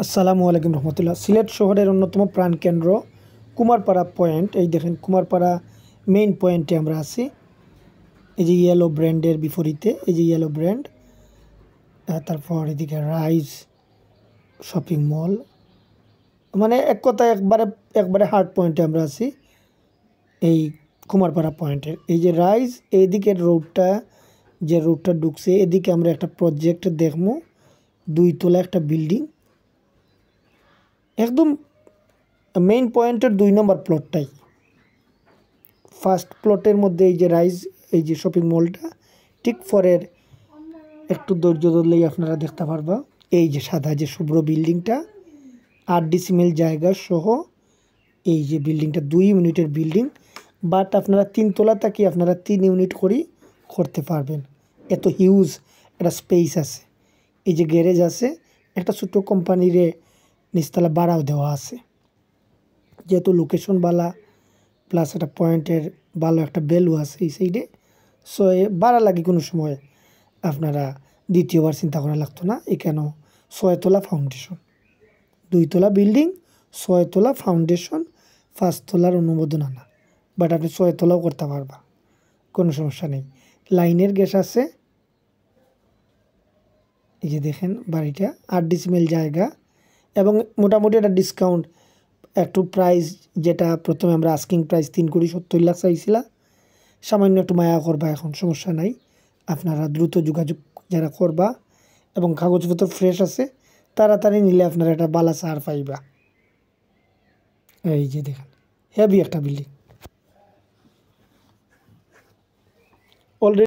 আসসালামু আলাইকুম রহমতুল্লাহ। সিলেট শহরের অন্যতম প্রাণকেন্দ্র কুমারপাড়া পয়েন্ট। এই দেখেন কুমারপাড়া মেইন পয়েন্টে আমরা আছি। এই যে ইয়েলো ব্র্যান্ডের বিপরীতে এই যে ইয়েলো ব্র্যান্ড, তারপর এদিকে রাইজ শপিং মল, মানে এক কথায় একবারে হার্ড পয়েন্টে আমরা আছি এই কুমারপাড়া পয়েন্টের। এই যে রাইজ এইদিকের রোডটা, যে রোডটা ঢুকছে এদিকে আমরা একটা প্রজেক্ট দেখবো, 2 তলা একটা বিল্ডিং, একদম মেইন পয়েন্টের 2 নম্বর প্লটটাই। ফার্স্ট প্লটের মধ্যে এই যে রাইজ, এই যে শপিং মলটা, ঠিক পরের একটু ধৈর্য ধরলেই আপনারা দেখতে পারবা এই যে সাদা যে শুভ্র বিল্ডিংটা, 8 ডিসিমেল জায়গা সহ এই যে বিল্ডিংটা 2 ইউনিটের বিল্ডিং। বাট আপনারা 3 তলা থেকে আপনারা 3 ইউনিট করেই করতে পারবেন, এত হিউজ একটা স্পেস আছে। এই যে গ্যারেজ আছে, একটা ছোটো কোম্পানিরে নিচতলা ভাড়াও দেওয়া আছে। যেহেতু লোকেশন ভালো, প্লাস একটা পয়েন্টের ভালো একটা ভ্যালু আছে এই সাইডে, সো ভাড়া লাগে কোনো সময় আপনারা দ্বিতীয়বার চিন্তা করা লাগতো না। এখানেও 6 তলা ফাউন্ডেশন, 2 তলা বিল্ডিং, 6 তলা ফাউন্ডেশন, 5 তলার অনুমোদন আনা। বাট আপনি 6 তলাও করতে পারবা, কোনো সমস্যা নেই। লাইনের গ্যাস আছে। এই যে দেখেন বাড়িটা 8 ডিসিমেল জায়গা এবং মোটামুটি একটা ডিসকাউন্ট, একটু প্রাইস যেটা প্রথমে আমরা আস্কিং প্রাইস 3,70,00,000 চাইছিলাম, সামান্য একটু মায়া করবা, এখন সমস্যা নাই। আপনারা দ্রুত যোগাযোগ যারা করবা এবং কাগজপত্র ফ্রেশ আছে, তাড়াতাড়ি নিলে আপনারা একটা বালা সার পাইবা। এই যে দেখেন হেভি একটা বিল্ডিং অলরেডি।